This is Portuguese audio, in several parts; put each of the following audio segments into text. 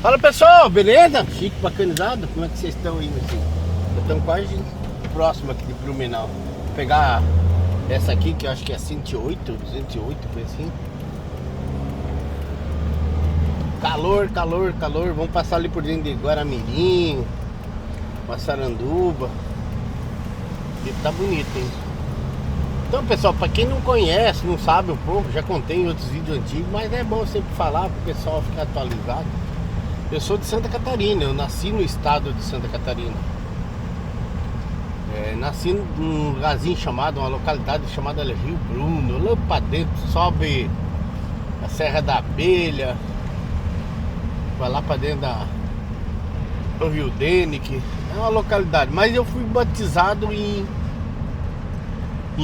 Fala pessoal, beleza? Chique, bacanizado? Como é que vocês estão aí, meu filho? Estamos quase próximo aqui de Blumenau. Vou pegar essa aqui que eu acho que é 108, 208, foi assim. Calor, calor, calor. Vamos passar ali por dentro de Guaramirim, Massaranduba. E tá bonito, hein? Então pessoal, pra quem não conhece, não sabe um pouco, já contei em outros vídeos antigos, mas é bom sempre falar pro pessoal ficar atualizado. Eu sou de Santa Catarina, eu nasci no estado de Santa Catarina. Nasci num lugarzinho chamado, uma localidade chamada Rio Bruno. Lá pra dentro sobe a Serra da Abelha, vai lá pra dentro do Rio Denic. É uma localidade, mas eu fui batizado em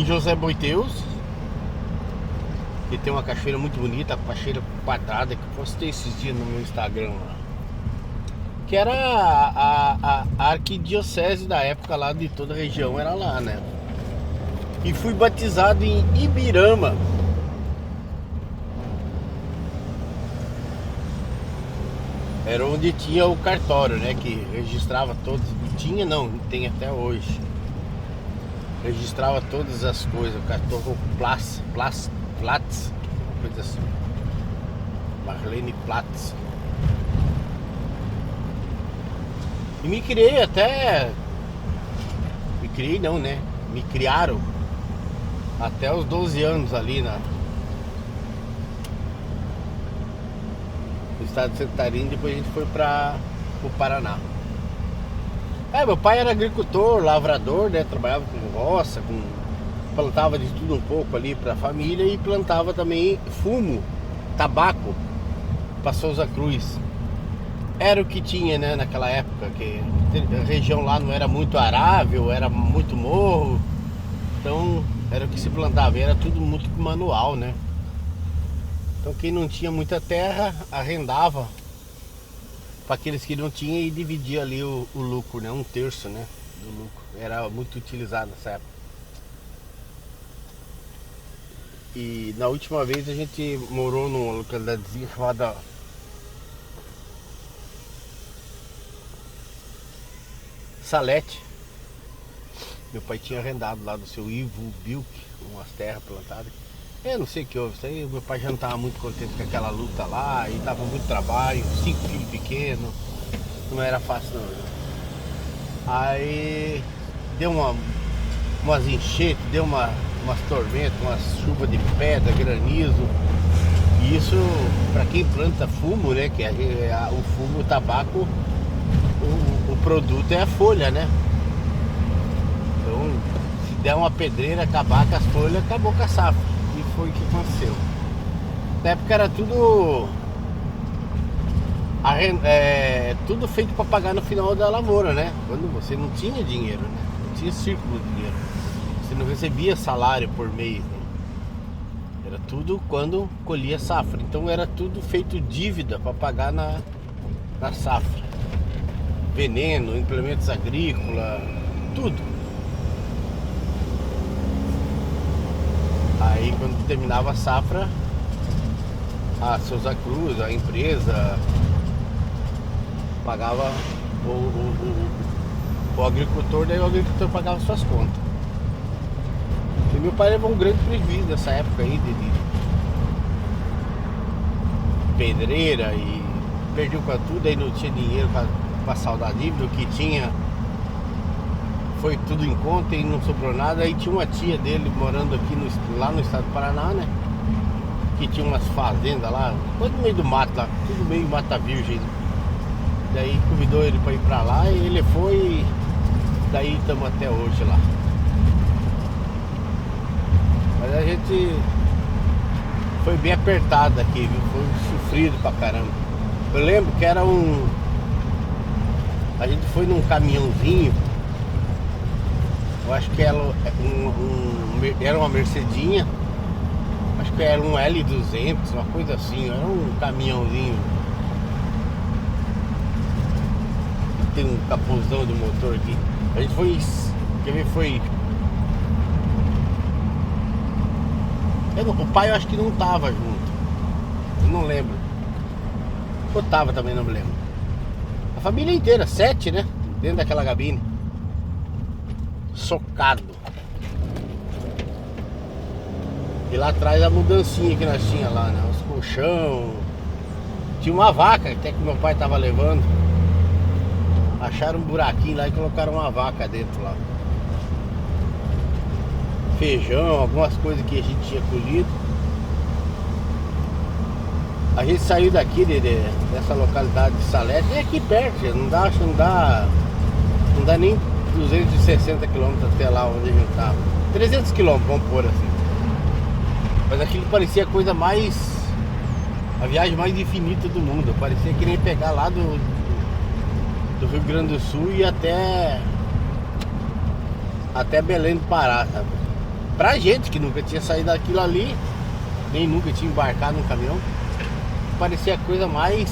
José Boiteus, que tem uma cachoeira muito bonita, a cachoeira quadrada, que eu postei esses dias no meu Instagram lá. Que era a arquidiocese da época lá de toda a região, era lá, né? E fui batizado em Ibirama. Era onde tinha o cartório, né? Que registrava todos. Tinha não, tem até hoje. Registrava todas as coisas. O cartório Platz, uma coisa assim. Marlene Platz. E me criei até... Me criei não, né? Me criaram até os 12 anos ali no estado de Santa Catarina. Depois a gente foi para o Paraná. Meu pai era agricultor, lavrador, né? Trabalhava com roça, plantava de tudo um pouco ali para a família. E plantava também fumo, tabaco para Souza Cruz. Era o que tinha, né, naquela época, que a região lá não era muito arável, era muito morro. Então era o que se plantava, era tudo muito manual, né? Então quem não tinha muita terra arrendava para aqueles que não tinham e dividia ali o lucro, né? Um terço, né, do lucro. Era muito utilizado nessa época. E na última vez a gente morou numa localidadezinha chamada Salete. Meu pai tinha arrendado lá do seu Ivo Bilk umas terras plantadas. Eu não sei o que houve, isso aí meu pai já não estava muito contente com aquela luta lá, e estava muito trabalho, 5 filhos pequenos, não era fácil não. Aí deu umas enchentes, deu umas tormentas, umas chuvas de pedra, granizo. E isso, para quem planta fumo, né, que o fumo, o tabaco, o produto é a folha, né? Então, se der uma pedreira, acabar com as folhas, acabou com a safra. E foi o que aconteceu. Na época era tudo feito para pagar no final da lavoura, né? Quando você não tinha dinheiro, né? Não tinha círculo de dinheiro. Você não recebia salário por mês, né? Era tudo quando colhia safra. Então era tudo feito dívida para pagar na safra. Veneno, implementos agrícolas, tudo. Aí quando terminava a safra, a Souza Cruz, a empresa, pagava o agricultor, daí o agricultor pagava suas contas. E meu pai levou um grande prejuízo nessa época aí de pedreira, e perdeu com tudo, aí não tinha dinheiro para saldar a dívida. O que tinha foi tudo em conta e não sobrou nada. Aí tinha uma tia dele morando aqui lá no estado do Paraná, né? Que tinha umas fazendas lá, quase no meio do mato lá, tudo meio mata virgem. Daí convidou ele para ir para lá e ele foi, e daí estamos até hoje lá. Mas a gente foi bem apertado aqui, viu? Foi sofrido pra caramba. Eu lembro que era a gente foi num caminhãozinho. Eu acho que era uma Mercedinha. Acho que era um L200, uma coisa assim. Era um caminhãozinho. Tem um capôzão do motor aqui. A gente foi... Quer ver? O pai eu acho que não tava junto. Eu não lembro. Ou tava também, não me lembro. A família inteira, 7, né? Dentro daquela cabine. Socado. E lá atrás a mudancinha que nós tinha lá, né? Os colchão. Tinha uma vaca até que meu pai tava levando. Acharam um buraquinho lá e colocaram uma vaca dentro lá. Feijão, algumas coisas que a gente tinha colhido. A gente saiu daqui dessa localidade de Salete, é aqui perto, não dá nem 260 quilômetros até lá onde a gente tava. 300 quilômetros, vamos pôr assim. Mas aquilo parecia a coisa mais... a viagem mais infinita do mundo. Parecia que nem pegar lá do Rio Grande do Sul e até Belém do Pará, sabe? Pra gente que nunca tinha saído daquilo ali, nem nunca tinha embarcado num caminhão, parecia a coisa mais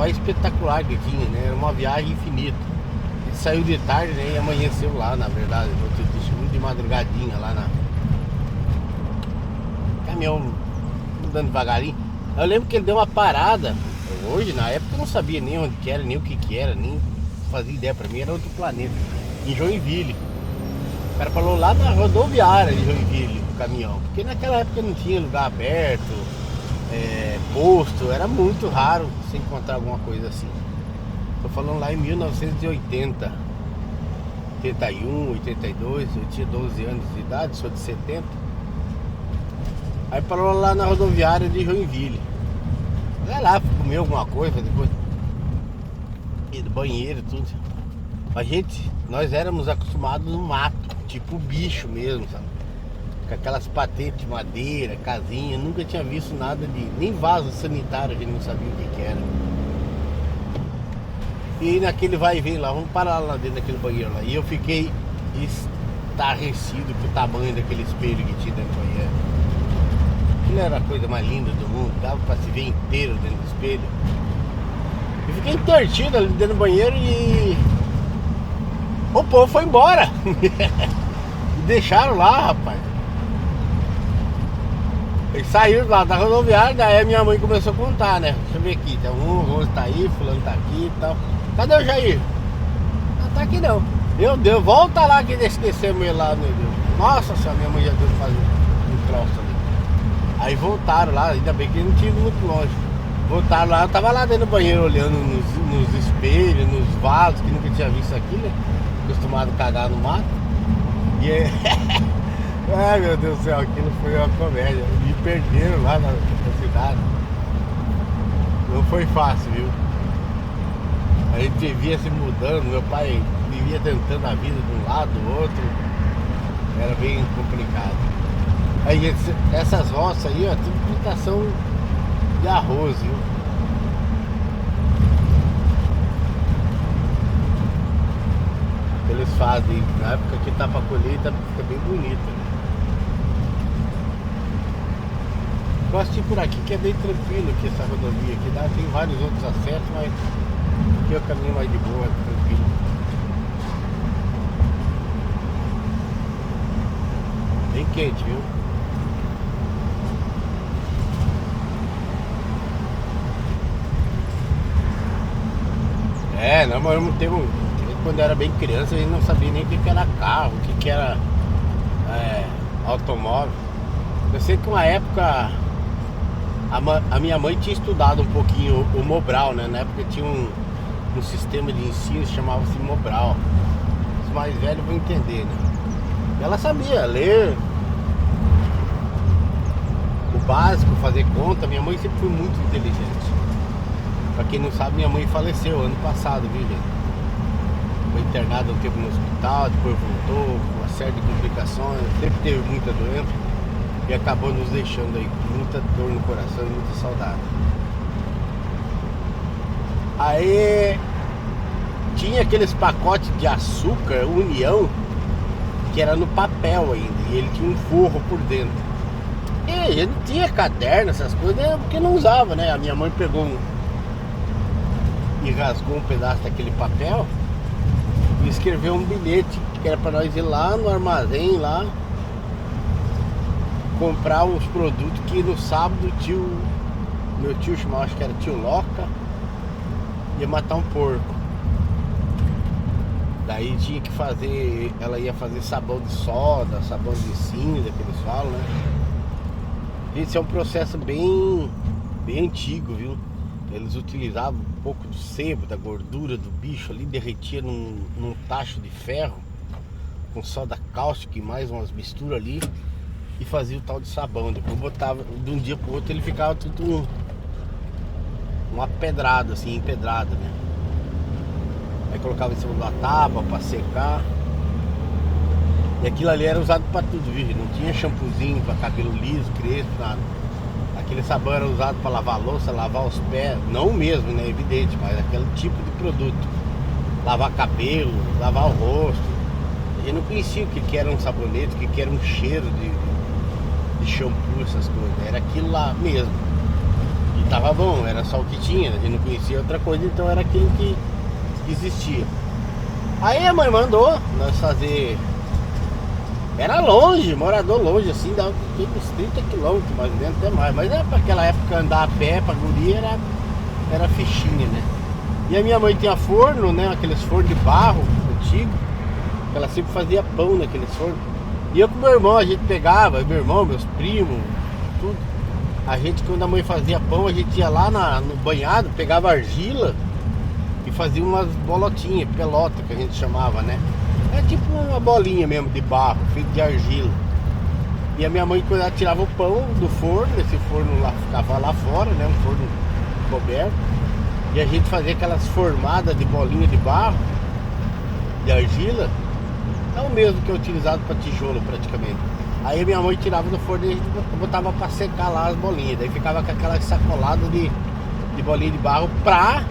espetacular que tinha, né? Era uma viagem infinita. A gente saiu de tarde, né? E amanheceu lá, na verdade. Muito de madrugadinha lá na... caminhão andando devagarinho. Eu lembro que ele deu uma parada. Hoje, na época, eu não sabia nem onde que era, nem o que era, nem fazia ideia. Pra mim era outro planeta. Em Joinville. O cara falou lá na rodoviária de Joinville, o caminhão. Porque naquela época não tinha lugar aberto, posto. Era muito raro você encontrar alguma coisa assim. Tô falando lá em 1980, 81, 82. Eu tinha 12 anos de idade, sou de 70. Aí parou lá na rodoviária de Joinville. Vai lá, comer alguma coisa, depois ir do banheiro, tudo. Nós éramos acostumados no mato, tipo bicho mesmo, sabe? Com aquelas patentes de madeira, casinha. Nunca tinha visto nada de... nem vaso sanitário, a gente não sabia o que era. E aí naquele vai e vem lá, vamos parar lá dentro daquele banheiro lá. E eu fiquei estarrecido com o tamanho daquele espelho que tinha dentro do banheiro. Aquilo era a coisa mais linda do mundo, dava pra se ver inteiro dentro do espelho. Eu fiquei intertido ali dentro do banheiro e... o povo foi embora. Me deixaram lá, rapaz. Eles saíram lá da rodoviária, daí a minha mãe começou a contar, né? Deixa eu ver aqui, tem um tá aí, fulano tá aqui e tal. Cadê o Jair? Não tá aqui não. Meu Deus, volta lá que esquecemos ele lá, meu Deus. Nossa senhora, minha mãe já deu pra fazer um troço ali. Aí voltaram lá, ainda bem que não tinha ido muito longe. Voltaram lá, eu tava lá dentro do banheiro olhando nos espelhos, nos vasos, que nunca tinha visto aqui, né? Acostumado a cagar no mato. E aí... ai meu Deus do céu, aquilo foi uma comédia. Me perderam lá na cidade. Não foi fácil, viu? A gente vivia se mudando, meu pai vivia tentando a vida de um lado, do outro. Era bem complicado. Aí essas roças aí, ó, tudo plantação de arroz, viu? Eles fazem, na época que tá pra colheita, fica bem bonita, né? Gosto de ir por aqui que é bem tranquilo aqui, essa rodovia aqui, tem vários outros acessos, mas aqui é o caminho mais de boa, tranquilo. Bem quente, viu? Não, mas quando eu era bem criança, a gente não sabia nem o que era carro, o que era automóvel. Eu sei que uma época a minha mãe tinha estudado um pouquinho o Mobral, né? Na época tinha um sistema de ensino que chamava-se Mobral. Os mais velhos vão entender, né? Ela sabia ler o básico, fazer conta. Minha mãe sempre foi muito inteligente. Pra quem não sabe, minha mãe faleceu ano passado, viu, gente? Foi internada um tempo no hospital, depois voltou com uma série de complicações, sempre teve muita doença e acabou nos deixando aí com muita dor no coração e muita saudade. Aí tinha aqueles pacotes de açúcar União que era no papel ainda, e ele tinha um forro por dentro. E ele não tinha caderno, essas coisas, porque não usava, né? A minha mãe pegou e rasgou um pedaço daquele papel e escreveu um bilhete que era para nós ir lá no armazém lá comprar uns produtos que no sábado meu tio chamava, acho que era tio Loca, ia matar um porco. Daí tinha que fazer, ela ia fazer sabão de soda, sabão de cinza, que eles falam, né? Isso é um processo bem antigo, viu? Eles utilizavam um pouco do sebo, da gordura do bicho ali, derretia num tacho de ferro com soda cáustica e mais umas misturas ali e fazia o tal de sabão. Depois botava, de um dia pro outro ele ficava tudo uma pedrada assim, empedrada, né? Aí colocava em cima da tábua pra secar. E aquilo ali era usado pra tudo, viu? Não tinha shampoozinho pra cabelo liso, crespo, nada. Aquele sabão era usado pra lavar a louça, lavar os pés. Não o mesmo, né? Evidente, mas aquele tipo de produto. Lavar cabelo, lavar o rosto. A gente não conhecia o que era um sabonete, o que era um cheiro de shampoo, essas coisas. Era aquilo lá mesmo. E tava bom, era só o que tinha. A gente não conhecia outra coisa, então era aquilo que existia. Aí a mãe mandou nós fazer. Era longe, morador longe, assim, dava uns 30 quilômetros, mais ou menos, até mais. Mas era pra aquela época andar a pé pra guria era fichinha, né? E a minha mãe tinha forno, né? Aqueles fornos de barro antigo. Ela sempre fazia pão naqueles fornos. E eu com meu irmão, a gente pegava, meu irmão, meus primos, tudo. A gente, quando a mãe fazia pão, a gente ia lá no banhado, pegava argila e fazia umas bolotinhas, pelota que a gente chamava, né? É tipo uma bolinha mesmo de barro, feito de argila. E a minha mãe, quando ela tirava o pão do forno, esse forno lá ficava lá fora, né? Um forno coberto. E a gente fazia aquelas formadas de bolinha de barro, de argila. É o mesmo que é utilizado para tijolo praticamente. Aí a minha mãe tirava do forno e a gente botava para secar lá as bolinhas. Daí ficava com aquela sacolada de bolinha de barro pra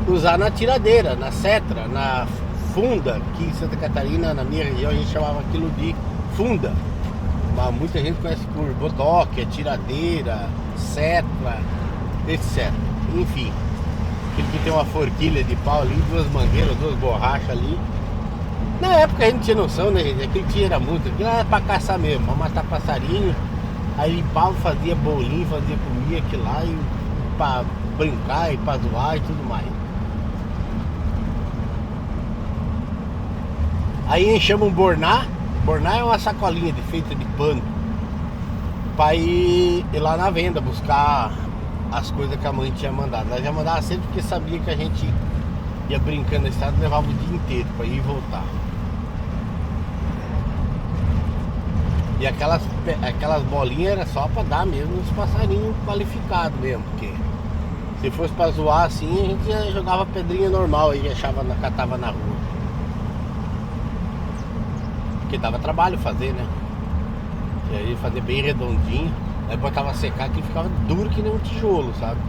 usar na tiradeira, na cetra, na funda. Aqui em Santa Catarina, na minha região, a gente chamava aquilo de funda. Mas muita gente conhece por bodoque, tiradeira, cetra, etc. Enfim, aquele que tem uma forquilha de pau ali, duas mangueiras, duas borrachas ali. Na época a gente tinha noção, né, gente? Aquilo que era muito, aquilo era pra caçar mesmo, pra matar passarinho. Aí limpava, fazia bolinho, fazia comida aquilo lá, e pra brincar e pra zoar e tudo mais. Aí enchemos um borná. Borná é uma sacolinha feita de pano pra ir lá na venda buscar as coisas que a mãe tinha mandado. Ela já mandava sempre porque sabia que a gente ia brincando na estrada, levava o dia inteiro pra ir e voltar. E aquelas bolinhas era só pra dar mesmo uns passarinhos qualificados mesmo, porque se fosse pra zoar assim, a gente já jogava pedrinha normal e catava na rua. Porque dava trabalho fazer, né? E aí fazer bem redondinho. Aí botava a secar que ficava duro que nem um tijolo, sabe?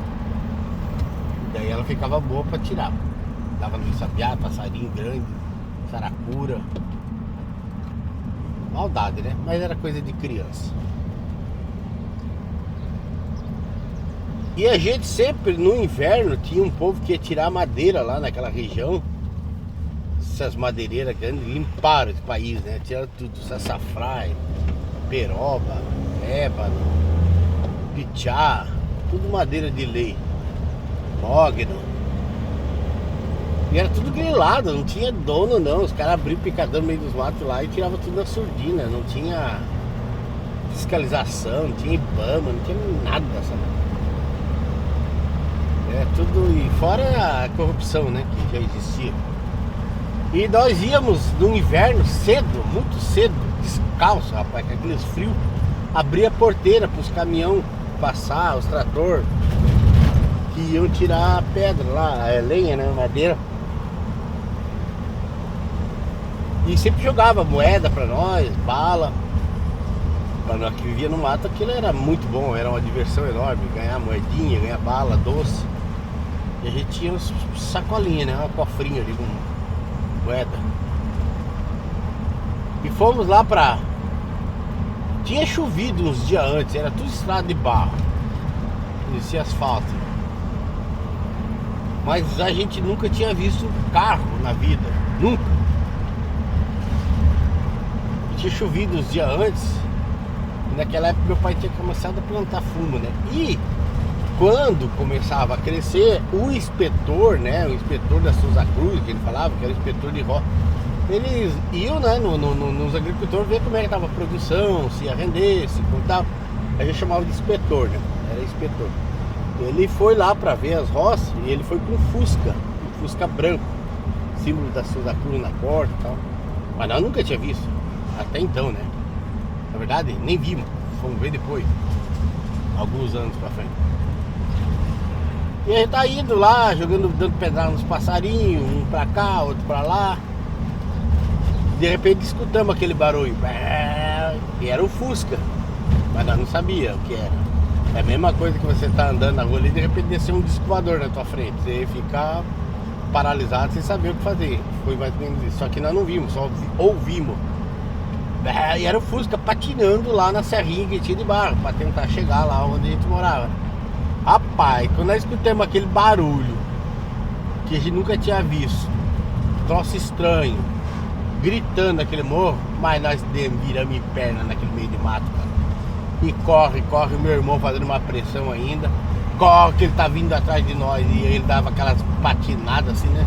E daí ela ficava boa pra tirar. Dava no sabiá, passarinho grande, saracura. Maldade, né? Mas era coisa de criança. E a gente sempre, no inverno, tinha um povo que ia tirar madeira lá naquela região. Essas madeireiras grandes limparam esse país, né? Tiraram tudo, sassafrai, peroba, ébano, pichá, tudo madeira de lei, mogno. E era tudo grilado, não tinha dono não. Os caras abriam o picadão no meio dos matos lá e tiravam tudo na surdina. Não tinha fiscalização, não tinha IBAMA, não tinha nada, sabe? É tudo, e fora a corrupção, né, que já existia. E nós íamos no inverno cedo, muito cedo, descalço, rapaz, com aqueles frios, abrir a porteira para os caminhões passar, os trator que iam tirar a pedra lá, a lenha, né, madeira. E sempre jogava moeda pra nós, bala. Pra nós que vivia no mato, aquilo era muito bom, era uma diversão enorme. Ganhar moedinha, ganhar bala, doce. E a gente tinha uns sacolinhas, né? Uma cofrinha ali com moeda. E fomos lá pra... Tinha chovido uns dias antes, era tudo estrada de barro. Não existia asfalto. Mas a gente nunca tinha visto carro na vida. Nunca. Tinha chovido uns dias antes. E naquela época meu pai tinha começado a plantar fumo, né? E quando começava a crescer, o inspetor, né? O inspetor da Souza Cruz, que ele falava, que era o inspetor de roça, eles iam, né, nos agricultores ver como é que estava a produção, se ia render, se contava. A gente chamava de inspetor, né? Era inspetor. Ele foi lá para ver as roças e ele foi com um Fusca branco, símbolo da Souza Cruz na porta e tal. Mas nós nunca tinha visto, até então, né? Na verdade, nem vimos, fomos ver depois, alguns anos pra frente. E a gente tá indo lá, dando pedrada nos passarinhos, um pra cá, outro pra lá. De repente escutamos aquele barulho. E era o Fusca, mas nós não sabíamos o que era. É a mesma coisa que você tá andando na rua ali e de repente descer um disco voador na tua frente. Você ia ficar paralisado sem saber o que fazer. Foi mais ou menos isso. Só que nós não vimos, só ouvimos. E era o Fusca patinando lá na serrinha que tinha de barro, pra tentar chegar lá onde a gente morava. Rapaz, quando nós escutamos aquele barulho que a gente nunca tinha visto, troço estranho, gritando naquele morro, mas nós viramos em perna naquele meio de mato, cara. E corre, o meu irmão fazendo uma pressão ainda. Corre, que ele tá vindo atrás de nós. E ele dava aquelas patinadas assim, né?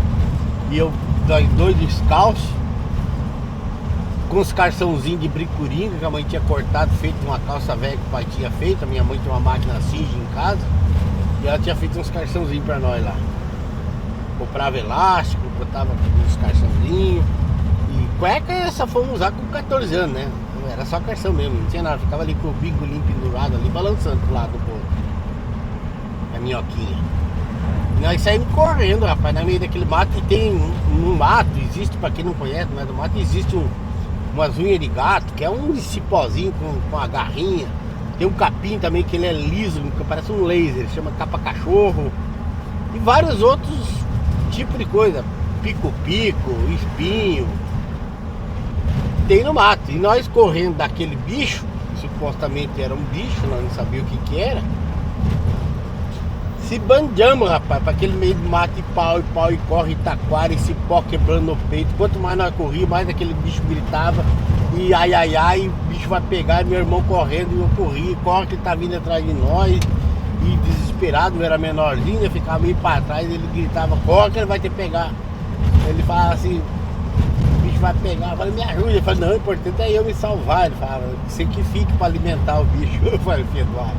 E eu, nós dois descalços, com os calçãozinhos de bricuringa que a mãe tinha cortado, feito uma calça velha que o pai tinha feito. A minha mãe tinha uma máquina Singe em casa e ela tinha feito uns calçãozinhos pra nós lá. Comprava elástico, botava uns calçãozinhos. E cueca essa fomos usar com 14 anos, né? Era só calção mesmo, não tinha nada. Ficava ali com o bigolinho pendurado ali, balançando pro lado do povo. A minhoquinha. E nós saímos correndo, rapaz, no meio daquele mato. E tem um mato, existe, pra quem não conhece, não é do mato, existe umas unhas de gato, que é um cipózinho com a garrinha. Tem um capim também, que ele é liso, que parece um laser, chama capa-cachorro. E vários outros tipos de coisa. Pico-pico, espinho. Tem no mato. E nós correndo daquele bicho, supostamente era um bicho, nós não sabíamos o que era. Se bandeamos, rapaz, para aquele meio de mato e pau, e corre, taquara, e cipó quebrando no peito. Quanto mais nós corríamos, mais aquele bicho gritava. E ai, o bicho vai pegar. E meu irmão correndo, e eu corri, corre que ele tá vindo atrás de nós. E desesperado, eu era menorzinho, eu ficava meio para trás, ele gritava, corre que ele vai te pegar. Ele falava assim, o bicho vai pegar. Eu falei, me ajuda. Ele falou, não, o importante é eu me salvar. Ele falava, você que fique para alimentar o bicho. Eu falei, filho do ar.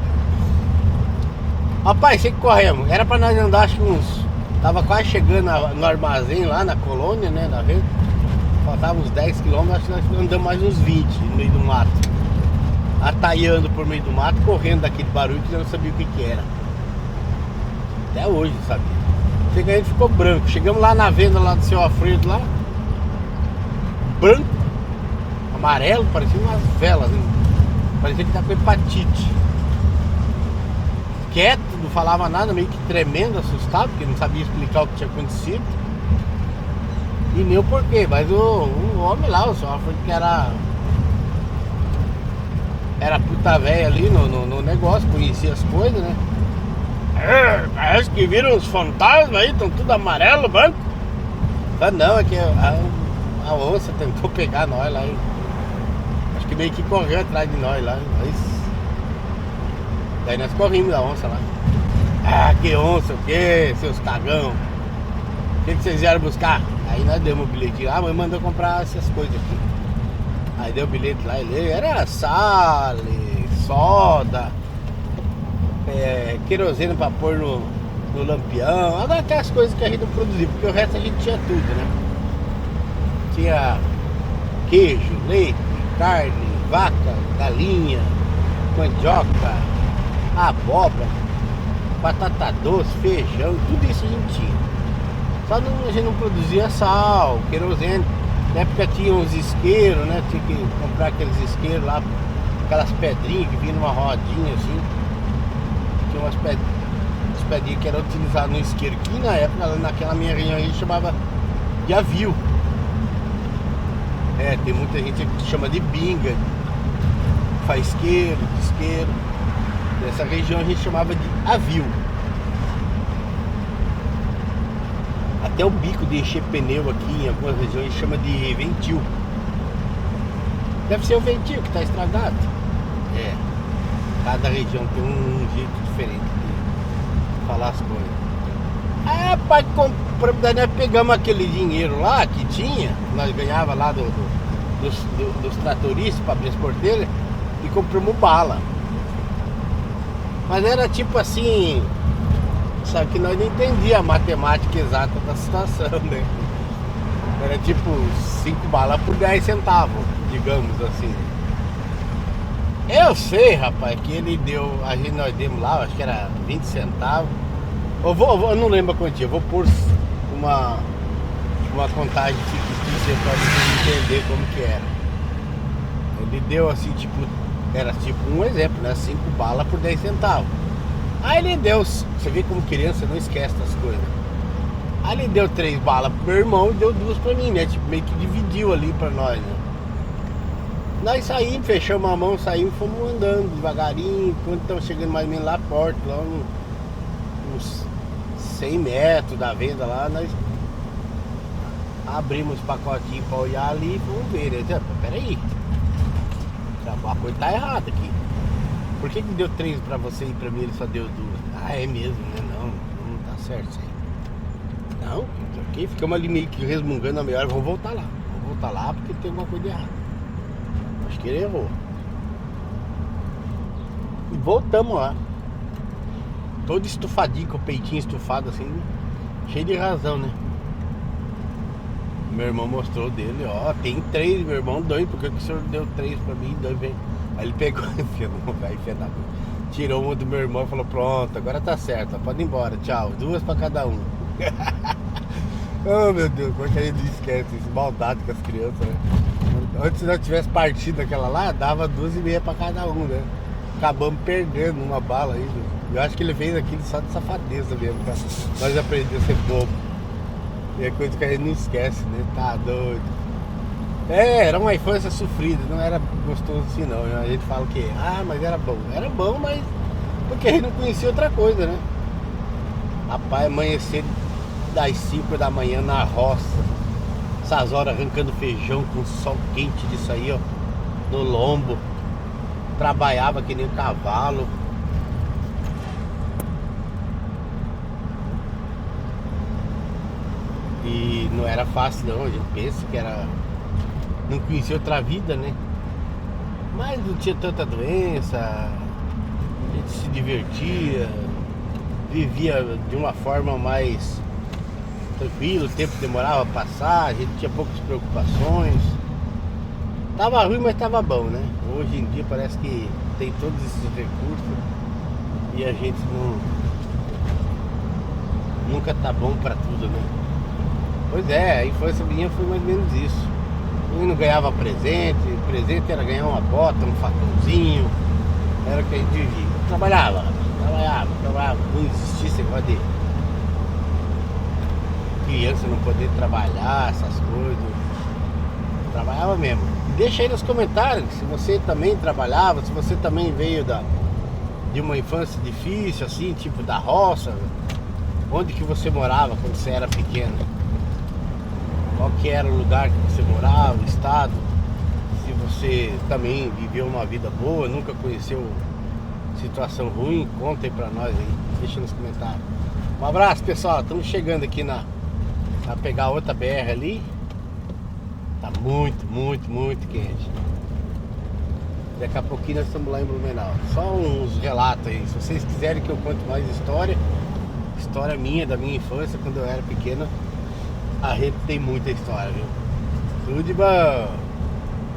Rapaz, sei que corremos. Era pra nós andar, acho que uns... Tava quase chegando no armazém lá na colônia, né, da rede. Faltava uns 10 km, acho que nós andamos mais uns 20 no meio do mato. Ataiando por meio do mato, correndo daquele barulho que eu não sabia o que era. Até hoje, não sabia. Sei que a gente ficou branco. Chegamos lá na venda lá do seu Alfredo lá. Branco, amarelo, parecia umas velas, né? Parecia que tá com hepatite. Quieto, não falava nada, meio que tremendo, assustado, porque não sabia explicar o que tinha acontecido. E nem o porquê, mas o homem lá, o senhor Alfredo, que era puta velha ali no negócio, conhecia as coisas, né? Parece que viram uns fantasmas aí, estão tudo amarelo, branco. Ah, não, é que a onça tentou pegar nós lá. Acho que meio que correu atrás de nós lá. Daí nós corrimos da onça lá. Ah, que onça, o que, seus cagão? O que vocês vieram buscar? Aí nós demos o bilhete lá, a mãe mandou comprar essas coisas aqui. Aí deu o bilhete lá, ele era sal, soda, querosene pra pôr no lampião, agora aquelas coisas que a gente não produzia, porque o resto a gente tinha tudo, né? Tinha queijo, leite, carne, vaca, galinha, mandioca, abóbora, batata doce, feijão, tudo isso a gente tinha. Só a gente não produzia sal, querosene. Na época tinha uns isqueiros, né? Tinha que comprar aqueles isqueiros lá, aquelas pedrinhas que vinham numa rodinha assim. Tinha umas pedrinhas que eram utilizadas no isqueiro, que na época, naquela minha região aí, chamava de avio. Tem muita gente que chama de binga, faisqueiro, de isqueiro. Nessa região a gente chamava de avio. Até o bico de encher pneu aqui em algumas regiões chama de ventil. Deve ser o ventil que está estragado. Cada região tem um jeito diferente falar as coisas. Aí, pai, daí nós pegamos aquele dinheiro lá que tinha, nós ganhava lá dos tratoristas para abrir as porteiras e compramos bala. Mas era tipo assim, sabe que nós não entendíamos a matemática exata da situação, né? Era tipo 5 balas por 10 centavos, digamos assim. Eu sei, rapaz, que ele deu, nós demos lá, acho que era 20 centavos. Eu não lembro a quantia, eu vou pôr uma contagem fictícia para você entender como que era. Ele deu assim, tipo, era tipo um exemplo, né? 5 balas por 10 centavos. Aí ele deu, você vê como criança não esquece das coisas. Aí ele deu 3 balas pro meu irmão e deu 2 pra mim, né? Tipo, meio que dividiu ali pra nós, né? Nós saímos, fechamos a mão, saímos, fomos andando devagarinho. Quando estamos chegando mais ou menos lá à porta, lá uns 100 metros da venda lá, nós abrimos os pacotinhos pra olhar ali e vamos ver, né? Então, peraí, a coisa tá errada aqui. Por que deu 3 pra você e pra mim ele só deu 2? Ah, é mesmo, né? Não tá certo isso aí. Não, aqui ficamos ali meio que resmungando a meia hora, vamos voltar lá. Vamos voltar lá porque tem alguma coisa errada. Acho que ele errou. E voltamos lá. Todo estufadinho, com o peitinho estufado assim, cheio de razão, né? Meu irmão mostrou dele, ó, tem 3, meu irmão 2, porque o senhor deu 3 pra mim e 2 vem. Aí ele pegou tirou uma do meu irmão e falou, pronto, agora tá certo, ó, pode ir embora, tchau, 2 pra cada um. Oh meu Deus, como é que a gente esquece isso, maldade com as crianças, né? Antes se nós tivesse partido aquela lá, dava 2,5 pra cada um, né? Acabamos perdendo uma bala aí, né? Eu acho que ele fez aquilo só de safadeza mesmo, tá? Nós aprendemos a ser bobo. E é coisa que a gente não esquece, né? Tá doido. Era uma infância sofrida, não era gostoso assim não. A gente fala que, mas era bom. Era bom, mas porque a gente não conhecia outra coisa, né? Rapaz, amanhecer das 5 da manhã na roça, essas horas arrancando feijão com sol quente disso aí, ó, no lombo. Trabalhava que nem um cavalo. E não era fácil não, a gente pensa que era... Não conhecia outra vida, né? Mas não tinha tanta doença, a gente se divertia, vivia de uma forma mais tranquila, o tempo demorava a passar, a gente tinha poucas preocupações. Tava ruim, mas tava bom, né? Hoje em dia parece que tem todos esses recursos e a gente nunca tá bom pra tudo, né? Pois é, a infância minha foi mais ou menos isso. Eu não ganhava presente era ganhar uma bota, um facãozinho, era o que a gente vivia. Trabalhava, não existia esse negócio de criança não poder trabalhar, essas coisas. Trabalhava mesmo. E deixa aí nos comentários se você também trabalhava, se você também veio de uma infância difícil, assim, tipo da roça. Onde que você morava quando você era pequeno? Qual que era o lugar que você morava, o estado? Se você também viveu uma vida boa, nunca conheceu situação ruim, conta aí pra nós aí, deixa nos comentários. Um abraço, pessoal, estamos chegando aqui pra pegar outra BR ali. Tá muito quente. Daqui a pouquinho nós estamos lá em Blumenau. Só uns relatos aí, se vocês quiserem que eu conte mais história minha, da minha infância, quando eu era pequena, a gente tem muita história, viu? Tudo de bom.